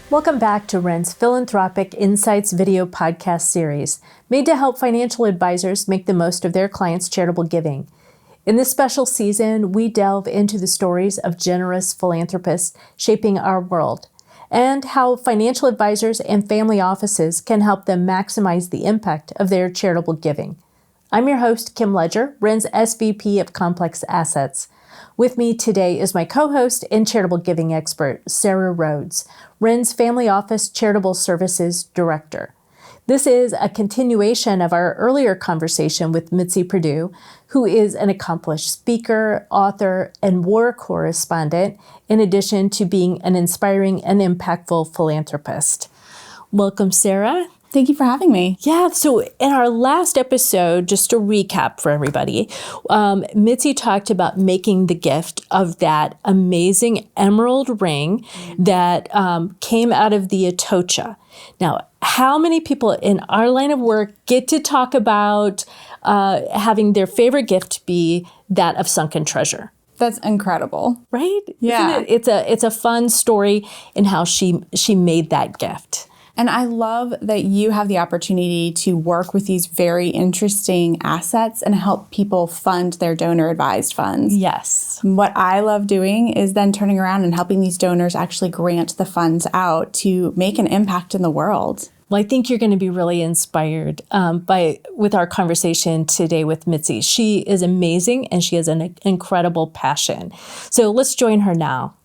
Welcome back to Ren's Philanthropic Insights video podcast series, made to help financial advisors make the most of their clients' charitable giving. In this special season, we delve into the stories of generous philanthropists shaping our world, and how financial advisors and family offices can help them maximize the impact of their charitable giving. I'm your host, Kim Ledger, Ren's SVP of Complex Assets. With me today is my co-host and charitable giving expert, Sarah Rhodes, Ren's Family Office Charitable Services Director. This is a continuation of our earlier conversation with Mitzi Perdue, who is an accomplished speaker, author, and war correspondent, in addition to being an inspiring and impactful philanthropist. Welcome, Sarah. Thank you for having me. Yeah, so in our last episode, just to recap for everybody, Mitzi talked about making the gift of that amazing emerald ring that came out of the Atocha. Now, how many people in our line of work get to talk about having their favorite gift be that of sunken treasure? That's incredible. Right? Yeah. Isn't it? It's a fun story in how she made that gift. And I love that you have the opportunity to work with these very interesting assets and help people fund their donor-advised funds. Yes. What I love doing is then turning around and helping these donors actually grant the funds out to make an impact in the world. Well, I think you're going to be really inspired with our conversation today with Mitzi. She is amazing and she has an incredible passion. So let's join her now.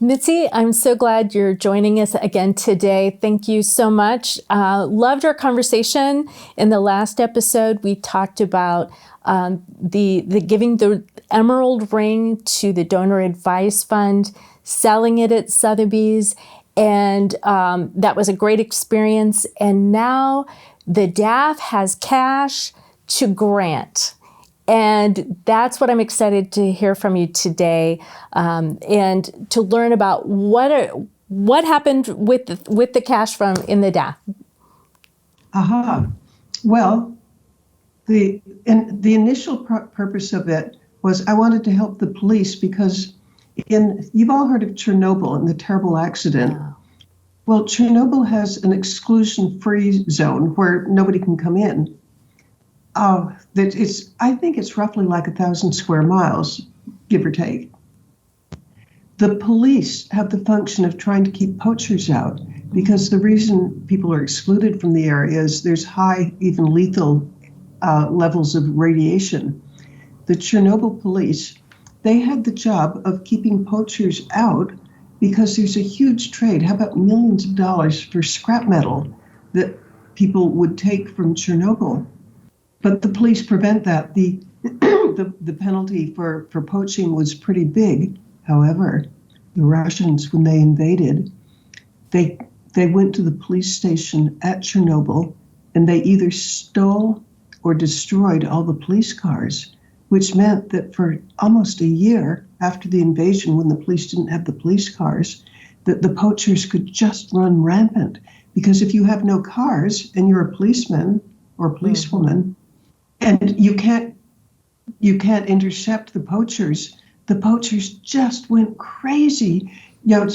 Mitzi, I'm so glad you're joining us again today. Thank you so much. Loved our conversation. In the last episode, we talked about the giving the emerald ring to the Donor Advised Fund, selling it at Sotheby's, and that was a great experience. And now the DAF has cash to grant. And that's what I'm excited to hear from you today, and to learn about what happened with the cash from in the DAF. Well, the initial purpose of it was I wanted to help the police because you've all heard of Chernobyl and the terrible accident. Yeah. Well, Chernobyl has an exclusion-free zone where nobody can come in. I think it's roughly like 1,000 square miles, give or take. The police have the function of trying to keep poachers out because the reason people are excluded from the area is there's high, even lethal levels of radiation. The Chernobyl police, they had the job of keeping poachers out because there's a huge trade. How about millions of dollars for scrap metal that people would take from Chernobyl? But the police prevent that. The penalty for poaching was pretty big. However, the Russians, when they invaded, they went to the police station at Chernobyl and they either stole or destroyed all the police cars, which meant that for almost a year after the invasion, when the police didn't have the police cars, that the poachers could just run rampant. Because if you have no cars and you're a policeman or policewoman, and you can't intercept the poachers just went crazy. You know,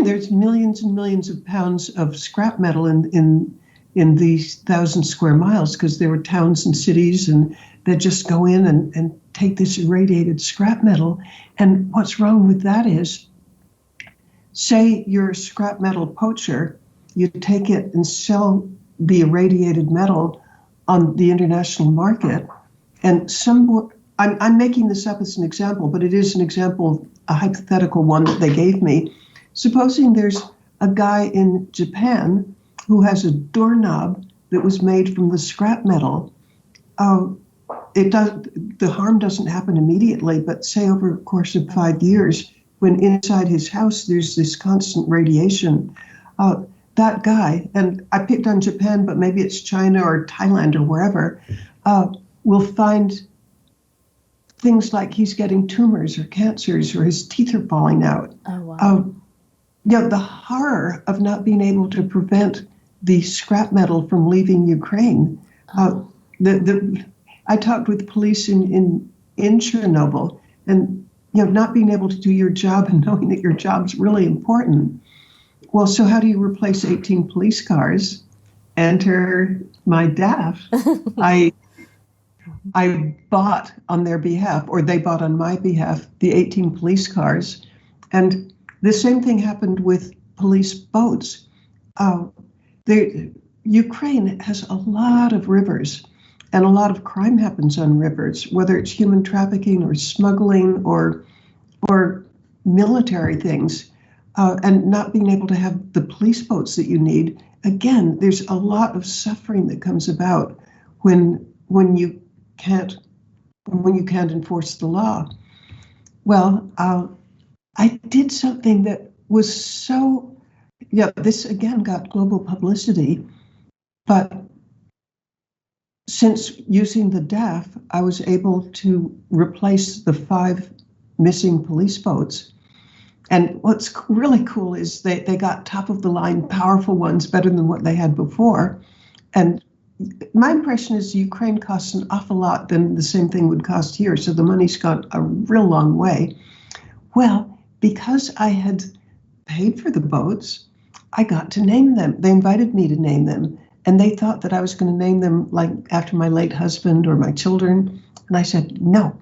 there's millions and millions of pounds of scrap metal in these 1,000 square miles because there were towns and cities, and they'd just go in and take this irradiated scrap metal. And what's wrong with that is, say you're a scrap metal poacher, you take it and sell the irradiated metal on the international market, and I'm making this up as an example, but it is an example, a hypothetical one that they gave me. Supposing there's a guy in Japan who has a doorknob that was made from the scrap metal. The harm doesn't happen immediately, but say over a course of 5 years, when inside his house there's this constant radiation, that guy, and I picked on Japan, but maybe it's China or Thailand or wherever, will find things like he's getting tumors or cancers or his teeth are falling out. Oh, wow. The horror of not being able to prevent the scrap metal from leaving Ukraine. I talked with police in Chernobyl, and not being able to do your job and knowing that your job's really important. well, so how do you replace 18 police cars? Enter my DAF. I bought on their behalf, or they bought on my behalf, the 18 police cars. And the same thing happened with police boats. Ukraine has a lot of rivers, and a lot of crime happens on rivers, whether it's human trafficking or smuggling or military things, and not being able to have the police boats that you need. Again, there's a lot of suffering that comes about when you can't enforce the law. Well, I did something that was so, this again got global publicity, but since using the DAF, I was able to replace the 5 missing police boats. And what's really cool is they got top of the line, powerful ones, better than what they had before. And my impression is Ukraine costs an awful lot than the same thing would cost here. So the money's gone a real long way. Well, because I had paid for the boats, I got to name them. They invited me to name them. And they thought that I was going to name them like after my late husband or my children. And I said, no.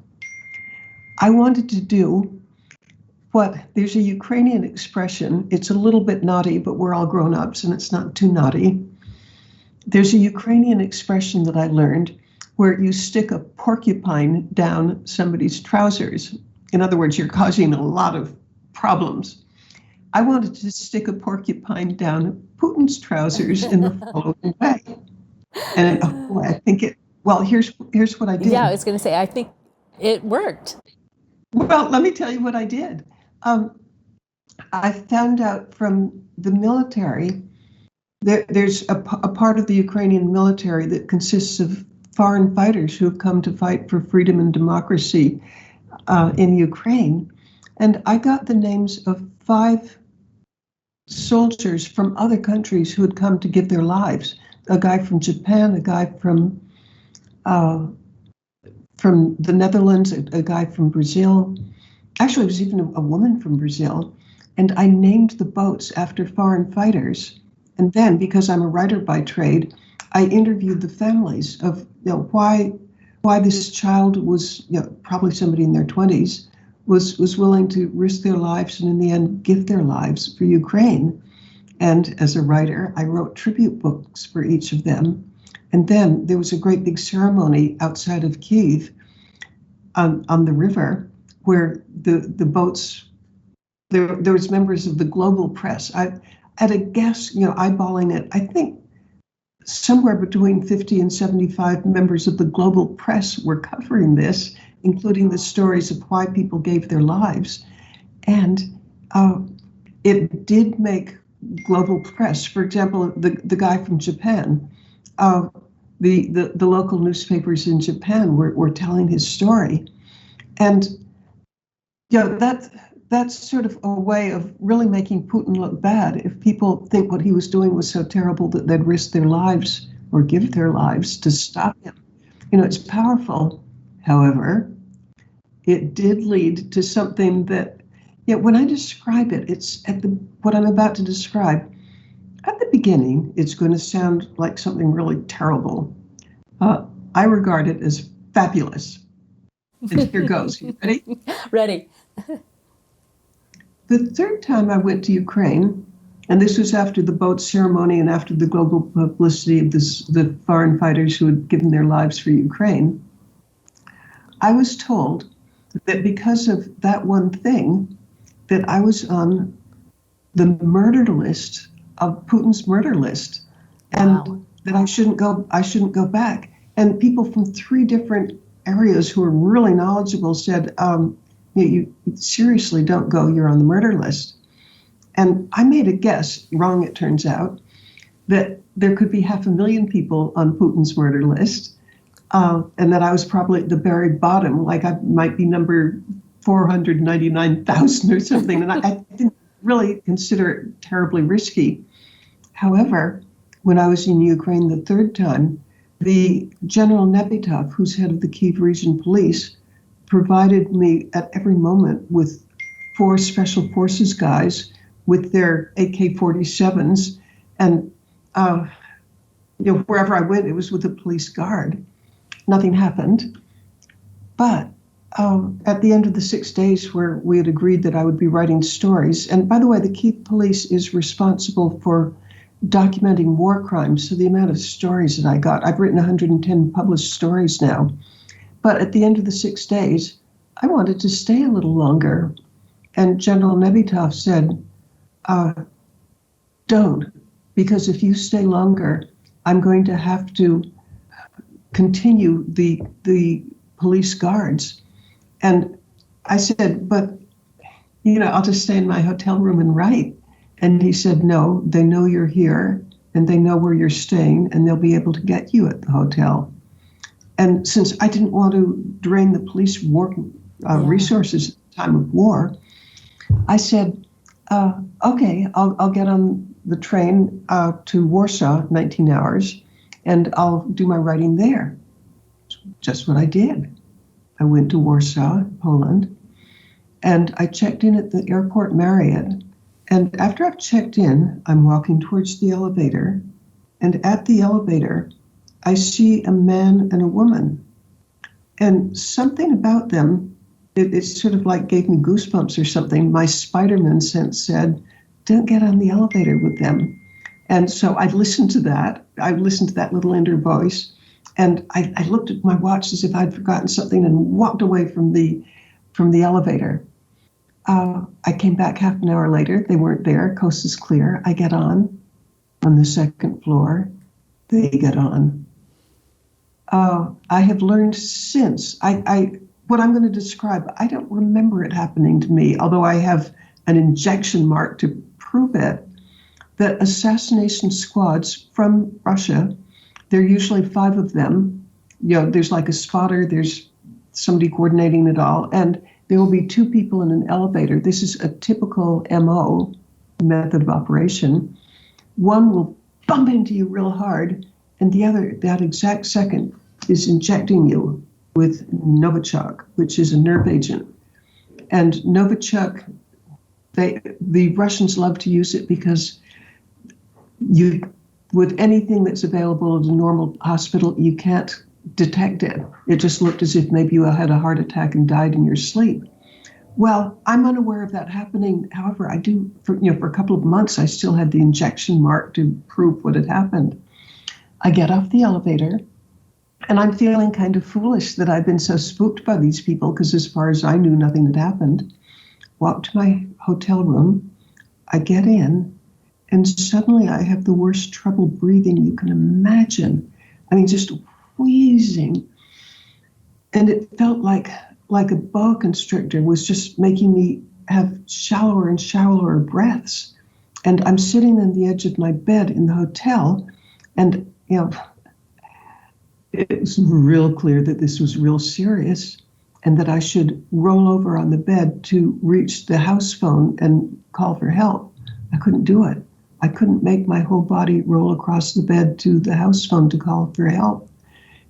I wanted to do there's a Ukrainian expression. It's a little bit naughty, but we're all grown-ups and it's not too naughty. There's a Ukrainian expression that I learned where you stick a porcupine down somebody's trousers. In other words, you're causing a lot of problems. I wanted to stick a porcupine down Putin's trousers in the following way. And here's what I did. Yeah, I was going to say, I think it worked. Well, let me tell you what I did. I found out from the military that there's a part of the Ukrainian military that consists of foreign fighters who have come to fight for freedom and democracy in Ukraine. And I got the names of 5 soldiers from other countries who had come to give their lives. A guy from Japan, a guy from the Netherlands, a guy from Brazil. Actually, it was even a woman from Brazil. And I named the boats after foreign fighters. And then, because I'm a writer by trade, I interviewed the families of why this child was, probably somebody in their 20s, was willing to risk their lives and in the end give their lives for Ukraine. And as a writer, I wrote tribute books for each of them. And then there was a great big ceremony outside of Kyiv on the river where the boats, there was members of the global press. I at a guess, eyeballing it, I think somewhere between 50 and 75 members of the global press were covering this, including the stories of why people gave their lives. And it did make global press. For example, the guy from Japan, the local newspapers in Japan were telling his story. And that's sort of a way of really making Putin look bad. If people think what he was doing was so terrible that they'd risk their lives or give their lives to stop him. It's powerful. However, it did lead to something that, when I describe it, it's what I'm about to describe. At the beginning, it's going to sound like something really terrible. I regard it as fabulous. And here goes. You ready? Ready. The third time I went to Ukraine, and this was after the boat ceremony and after the global publicity of the foreign fighters who had given their lives for Ukraine, I was told that because of that one thing, that I was on the murder list of Putin's murder list, and that I shouldn't go back. And people from 3 different areas who were really knowledgeable said, you seriously don't go, you're on the murder list. And I made a guess, wrong it turns out, that there could be 500,000 people on Putin's murder list, and that I was probably at the very bottom, like I might be number 499,000 or something, and I didn't really consider it terribly risky. However, when I was in Ukraine the third time, the General Nebitov, who's head of the Kyiv Region Police, provided me at every moment with 4 special forces guys with their AK-47s, and wherever I went, it was with a police guard. Nothing happened. But at the end of the 6 days where we had agreed that I would be writing stories, and by the way, the Keith Police is responsible for documenting war crimes, so the amount of stories that I got, I've written 110 published stories now. But at the end of the 6 days, I wanted to stay a little longer. And General Nebitov said, don't, because if you stay longer, I'm going to have to continue the police guards. And I said, but, I'll just stay in my hotel room and write. And he said, no, they know you're here and they know where you're staying and they'll be able to get you at the hotel. And since I didn't want to drain the police resources at the time of war, I said, okay, I'll get on the train to Warsaw, 19 hours, and I'll do my writing there. Just what I did. I went to Warsaw, Poland, and I checked in at the airport Marriott. And after I've checked in, I'm walking towards the elevator, and at the elevator, I see a man and a woman. And something about them, it sort of like gave me goosebumps or something. My Spider-Man sense said, don't get on the elevator with them. And so I listened to that. I listened to that little inner voice. And I looked at my watch as if I'd forgotten something and walked away from the elevator. I came back half an hour later. They weren't there. Coast is clear. I get on the second floor. They get on. I have learned since, what I'm going to describe, I don't remember it happening to me, although I have an injection mark to prove it, that assassination squads from Russia, there are usually 5 of them. There's like a spotter, there's somebody coordinating it all, and there will be 2 people in an elevator. This is a typical MO, method of operation. One will bump into you real hard, and the other, that exact second, is injecting you with Novichok, which is a nerve agent. And Novichok, the Russians love to use it because with anything that's available at a normal hospital, you can't detect it. It just looked as if maybe you had a heart attack and died in your sleep. Well, I'm unaware of that happening. However, I do, for a couple of months, I still had the injection mark to prove what had happened. I get off the elevator, and I'm feeling kind of foolish that I've been so spooked by these people, because as far as I knew, nothing had happened. Walk to my hotel room. I get in, and suddenly I have the worst trouble breathing you can imagine. I mean, just wheezing. And it felt like a boa constrictor was just making me have shallower and shallower breaths. And I'm sitting on the edge of my bed in the hotel, and it was real clear that this was real serious and that I should roll over on the bed to reach the house phone and call for help. I couldn't do it. I couldn't make my whole body roll across the bed to the house phone to call for help.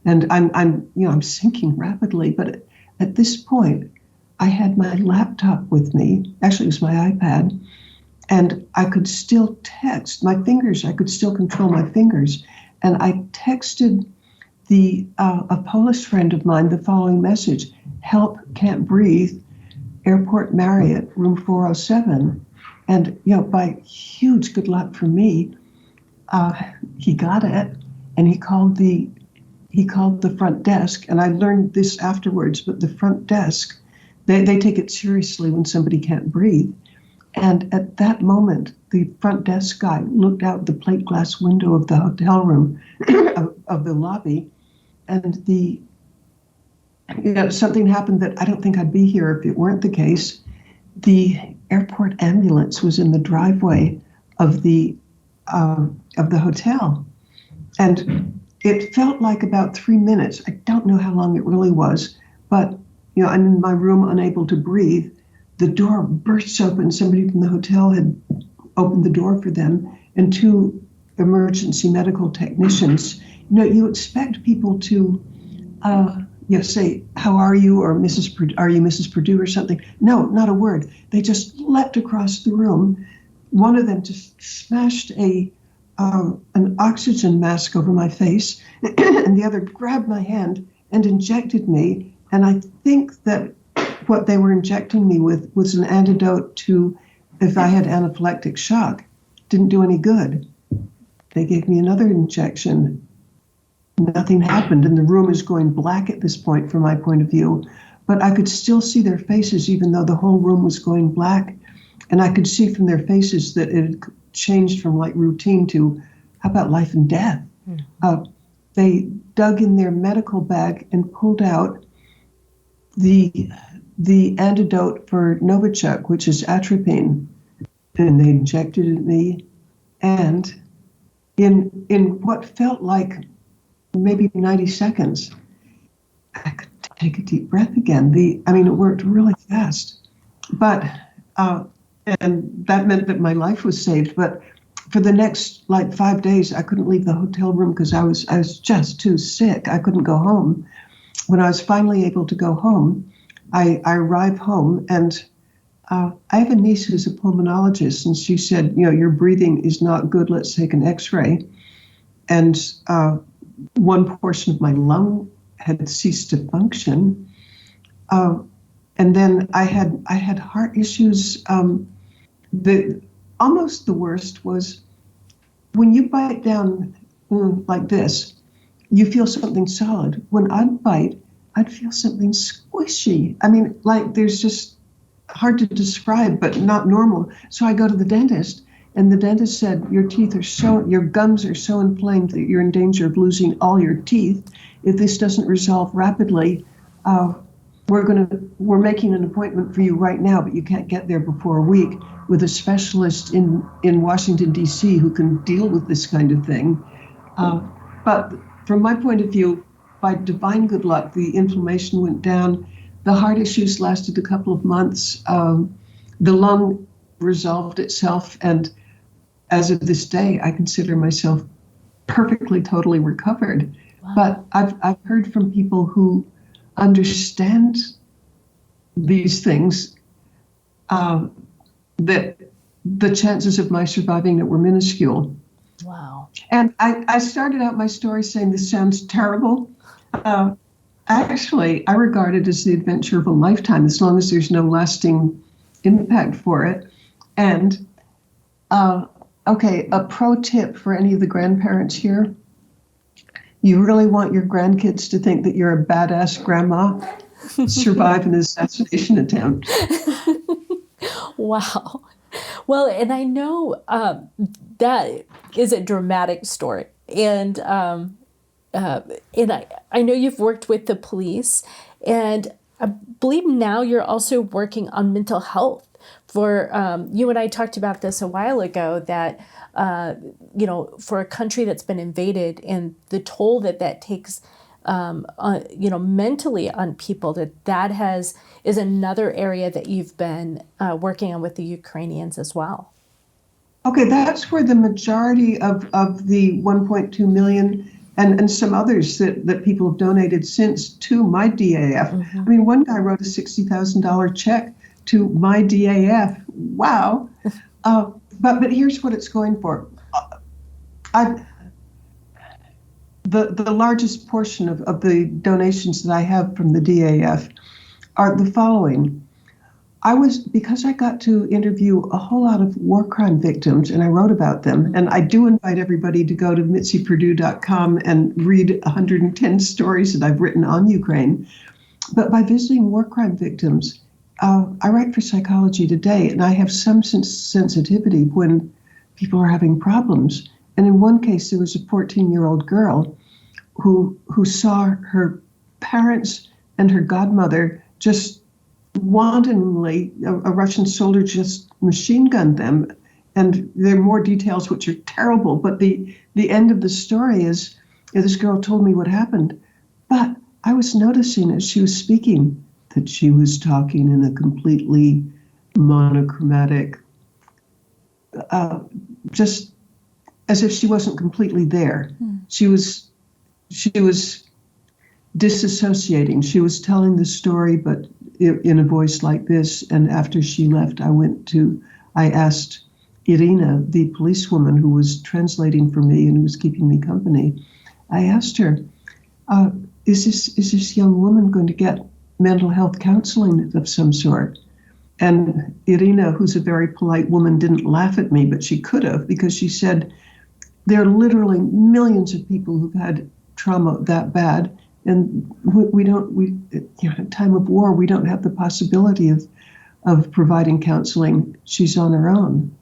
And I'm sinking rapidly. But at this point, I had my laptop with me. Actually, it was my iPad. And I could still text my fingers. I could still control my fingers. And I texted a Polish friend of mine the following message: help, can't breathe, Airport Marriott, room 407. And, by huge good luck for me, he got it, and he called the front desk. And I learned this afterwards, but the front desk, they take it seriously when somebody can't breathe. And at that moment, the front desk guy looked out the plate glass window of the hotel room, of the lobby, and something happened that I don't think I'd be here if it weren't the case. The airport ambulance was in the driveway of the hotel, and it felt like about 3 minutes. I don't know how long it really was, but I'm in my room, unable to breathe. The door bursts open. Somebody from the hotel had opened the door for them, and 2 emergency medical technicians. You expect people to say, how are you, or are you Mrs. Purdue or something? No, not a word. They just leapt across the room, one of them just smashed an oxygen mask over my face, and the other grabbed my hand and injected me. And I think that what they were injecting me with was an antidote to if I had anaphylactic shock. Didn't do any good. They gave me another injection. Nothing happened, and the room is going black at this point from my point of view. But I could still see their faces, even though the whole room was going black. And I could see from their faces that it had changed from like routine to, how about life and death? They dug in their medical bag and pulled out the antidote for Novichok, which is atropine, and they injected it in me. And in what felt like maybe 90 seconds, I could take a deep breath again. It worked really fast. But, and that meant that my life was saved. But for the next 5 days, I couldn't leave the hotel room because I was just too sick. I couldn't go home. When I was finally able to go home, I arrived home, and I have a niece who's a pulmonologist, and she said, your breathing is not good. Let's take an X-ray. And one portion of my lung had ceased to function. And then I had heart issues. Almost the worst was when you bite down like this, you feel something solid. When I'd bite, I'd feel something squishy. There's just hard to describe, but not normal. So I go to the dentist, and the dentist said, your gums are so inflamed that you're in danger of losing all your teeth. If this doesn't resolve rapidly, we're making an appointment for you right now, but you can't get there before a week, with a specialist in Washington, D.C. who can deal with this kind of thing. But from my point of view, by divine good luck, the inflammation went down. The heart issues lasted a couple of months. The lung resolved itself. And as of this day, I consider myself perfectly, totally recovered. Wow. But I've heard from people who understand these things that the chances of my surviving it were minuscule. Wow. And I started out my story saying this sounds terrible. Actually, I regard it as the adventure of a lifetime, as long as there's no lasting impact for it. And, a pro tip for any of the grandparents here. You really want your grandkids to think that you're a badass grandma, survive an assassination attempt. Wow. Well, and I know that is a dramatic story. And I know you've worked with the police, and I believe now you're also working on mental health. For you and I talked about this a while ago, that for a country that's been invaded and the toll that takes mentally on people, that is another area that you've been working on with the Ukrainians as well. Okay, that's where the majority of the 1.2 million and some others that people have donated since to my DAF. Mm-hmm. One guy wrote a $60,000 check to my DAF. Wow. But here's what it's going for. The largest portion of the donations that I have from the DAF are the following. Because I got to interview a whole lot of war crime victims, and I wrote about them, and I do invite everybody to go to mitziPerdue.com and read 110 stories that I've written on Ukraine. But by visiting war crime victims, I write for Psychology Today, and I have some sensitivity when people are having problems. And in one case, there was a 14-year-old girl who saw her parents and her godmother just wantonly, a Russian soldier just machine gunned them. And there are more details which are terrible, but the end of the story is, this girl told me what happened. But I was noticing as she was speaking that she was talking in a completely monochromatic, just as if she wasn't completely there. She was disassociating. She was telling the story, but in a voice like this. And after she left, I asked Irina, the policewoman who was translating for me and who was keeping me company, I asked her, is this young woman going to get mental health counseling of some sort? And Irina, who's a very polite woman, didn't laugh at me, but she could have, because she said, there are literally millions of people who've had trauma that bad, and in time of war, we don't have the possibility of providing counseling. She's on her own.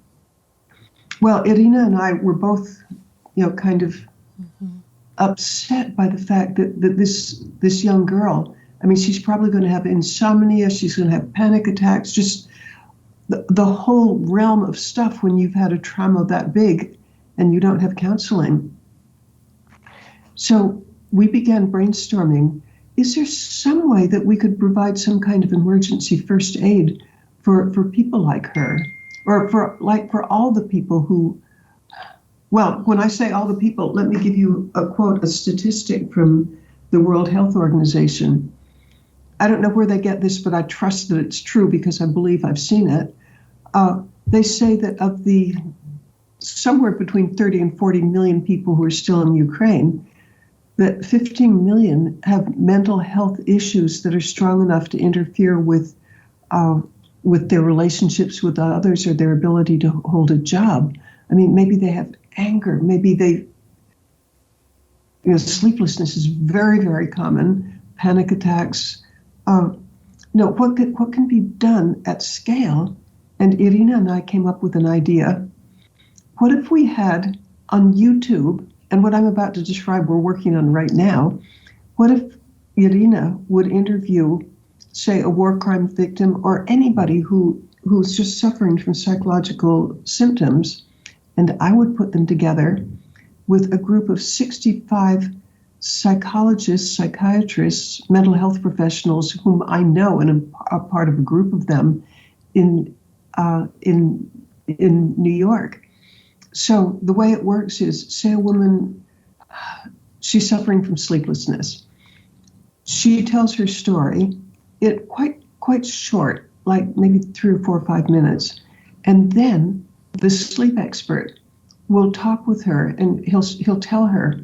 Well, Irina and I were both, kind of upset by the fact that this young girl, she's probably going to have insomnia, she's going to have panic attacks, just the whole realm of stuff when you've had a trauma that big and you don't have counseling. So we began brainstorming, is there some way that we could provide some kind of emergency first aid for people like her? Or for all the people who, well, when I say all the people, let me give you a statistic from the World Health Organization. I don't know where they get this, but I trust that it's true because I believe I've seen it. They say that of the somewhere between 30 and 40 million people who are still in Ukraine, that 15 million have mental health issues that are strong enough to interfere with their relationships with others or their ability to hold a job. Maybe they have anger. Maybe sleeplessness is very, very common. Panic attacks. What can be done at scale? And Irina and I came up with an idea. What if we had on YouTube, and what I'm about to describe we're working on right now, what if Irina would interview, say, a war crime victim or anybody who's just suffering from psychological symptoms, and I would put them together with a group of 65 psychologists, psychiatrists, mental health professionals whom I know and are part of a group of them in New York. So the way it works is, say a woman, she's suffering from sleeplessness. She tells her story, it quite short, like maybe 3 or 4 or 5 minutes. And then the sleep expert will talk with her and he'll tell her,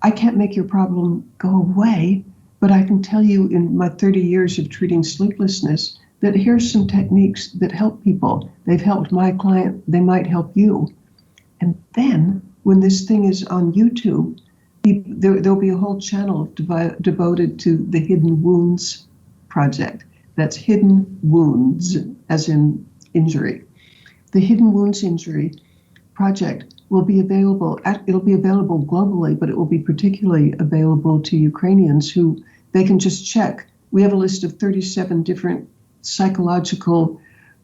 I can't make your problem go away, but I can tell you in my 30 years of treating sleeplessness that here's some techniques that help people. They've helped my client, they might help you. And then when this thing is on YouTube, there'll be a whole channel devoted to the Hidden Wounds Project. That's Hidden Wounds, as in injury. The Hidden Wounds Injury Project will be available. It'll be available globally, but it will be particularly available to Ukrainians who they can just check. We have a list of 37 different psychological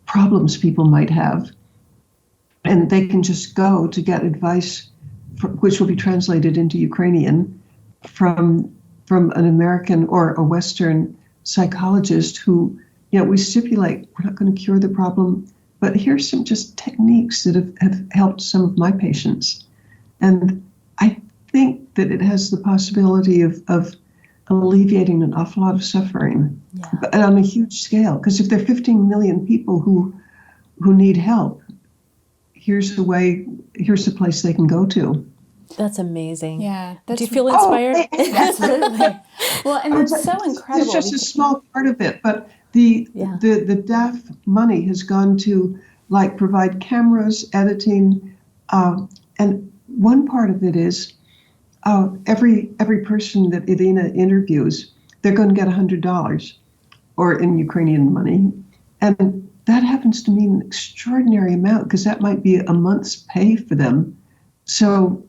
problems people might have, and they can just go to get advice, which will be translated into Ukrainian from an American or a Western psychologist who, we stipulate we're not going to cure the problem, but here's some just techniques that have helped some of my patients. And I think that it has the possibility of alleviating an awful lot of suffering, but on a huge scale. Because if there are 15 million people who need help, here's the place they can go to. That's amazing. Yeah. Do you feel inspired? Absolutely. Well, and it's so incredible. It's just a small part of it, but the DAF money has gone to provide cameras, editing, and one part of it is every person that Irina interviews, they're going to get $100, or in Ukrainian money, and that happens to mean an extraordinary amount because that might be a month's pay for them. So,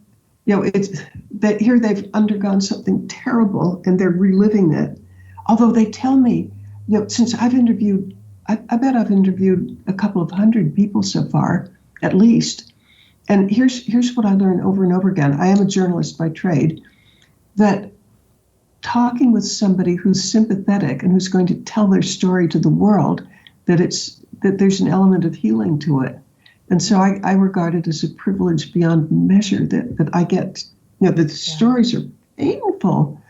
it's that here they've undergone something terrible and they're reliving it. Although they tell me, since I've interviewed, I bet I've interviewed a couple of hundred people so far, at least. And here's what I learn over and over again. I am a journalist by trade, that talking with somebody who's sympathetic and who's going to tell their story to the world, that there's an element of healing to it. And so I regard it as a privilege beyond measure that I get, the stories are painful,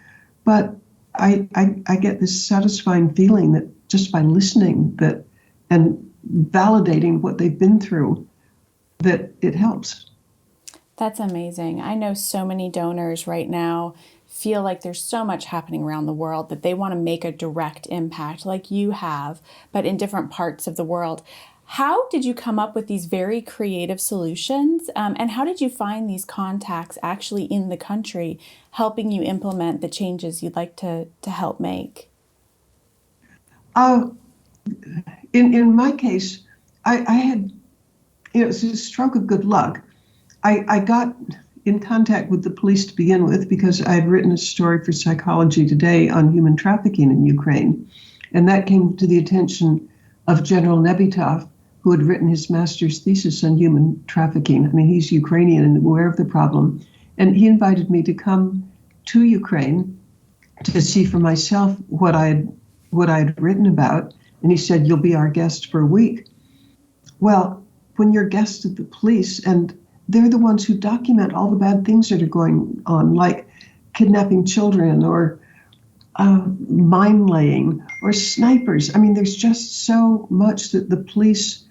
but I get this satisfying feeling that just by listening and validating what they've been through, that it helps. That's amazing. I know so many donors right now feel like there's so much happening around the world that they want to make a direct impact like you have, but in different parts of the world. How did you come up with these very creative solutions? And how did you find these contacts actually in the country helping you implement the changes you'd like to help make? In my case, I had, it was a stroke of good luck. I got in contact with the police to begin with because I had written a story for Psychology Today on human trafficking in Ukraine. And that came to the attention of General Nebitov, who had written his master's thesis on human trafficking. I mean, he's Ukrainian and aware of the problem. And he invited me to come to Ukraine to see for myself what I had written about. And he said, "You'll be our guest for a week." Well, when you're guest of the police, and they're the ones who document all the bad things that are going on, like kidnapping children or mine laying or snipers. I mean, there's just so much that the police,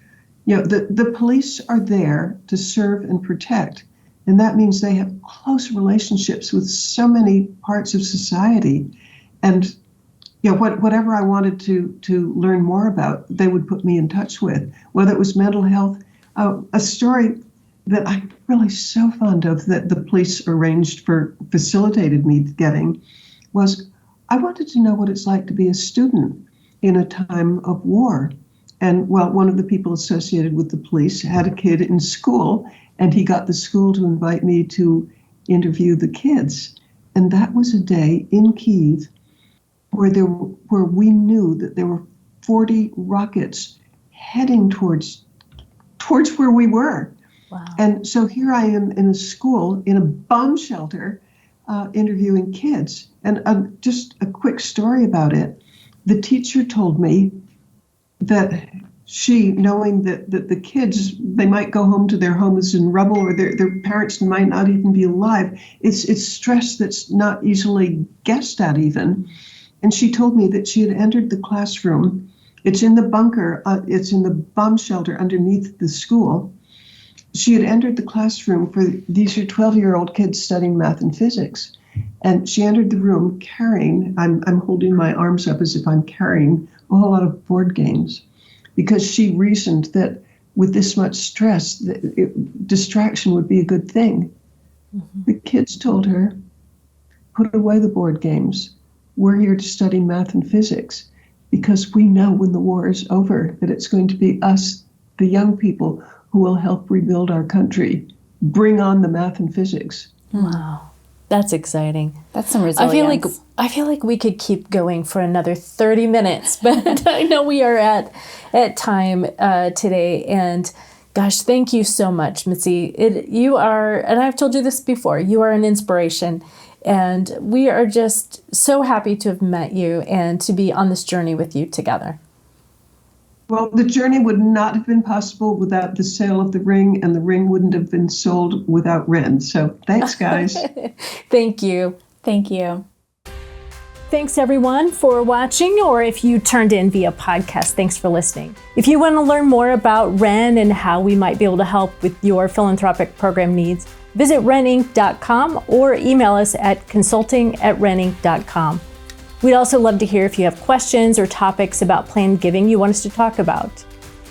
the police are there to serve and protect. And that means they have close relationships with so many parts of society. And whatever I wanted to learn more about, they would put me in touch with, whether it was mental health. A story that I'm really so fond of that the police facilitated me getting was, I wanted to know what it's like to be a student in a time of war. And one of the people associated with the police had a kid in school, and he got the school to invite me to interview the kids. And that was a day in Kyiv where we knew that there were 40 rockets heading towards where we were. Wow. And so here I am in a school, in a bomb shelter, interviewing kids. And just a quick story about it. The teacher told me that she, knowing that the kids, they might go home to their homes in rubble, or their parents might not even be alive. It's stress that's not easily guessed at even. And she told me that she had entered the classroom. It's in the bunker, it's in the bomb shelter underneath the school. She had entered the classroom for these are 12-year-old kids studying math and physics. And she entered the room carrying, I'm holding my arms up as if I'm carrying a whole lot of board games, because she reasoned that with this much stress, distraction would be a good thing. Mm-hmm. The kids told her, "Put away the board games. We're here to study math and physics, because we know when the war is over that it's going to be us, the young people, who will help rebuild our country. Bring on the math and physics." Wow. That's exciting. That's some resilience. I feel like we could keep going for another 30 minutes, but I know we are at time today. And gosh, thank you so much, Mitzi. You are, and I've told you this before, you are an inspiration. And we are just so happy to have met you and to be on this journey with you together. Well, the journey would not have been possible without the sale of the ring, and the ring wouldn't have been sold without Ren. So thanks, guys. Thank you. Thank you. Thanks, everyone, for watching, or if you turned in via podcast, thanks for listening. If you want to learn more about Ren and how we might be able to help with your philanthropic program needs, visit reninc.com or email us at consulting@reninc.com. We'd also love to hear if you have questions or topics about planned giving you want us to talk about.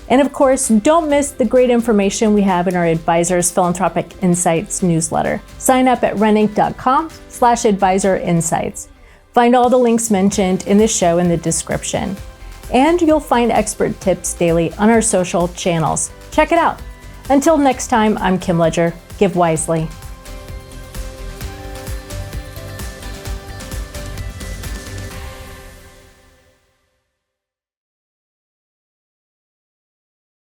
And of course, don't miss the great information we have in our Advisors Philanthropic Insights newsletter. Sign up at reninc.com/advisor insights. Find all the links mentioned in the show in the description. And you'll find expert tips daily on our social channels. Check it out. Until next time, I'm Kim Ledger. Give wisely.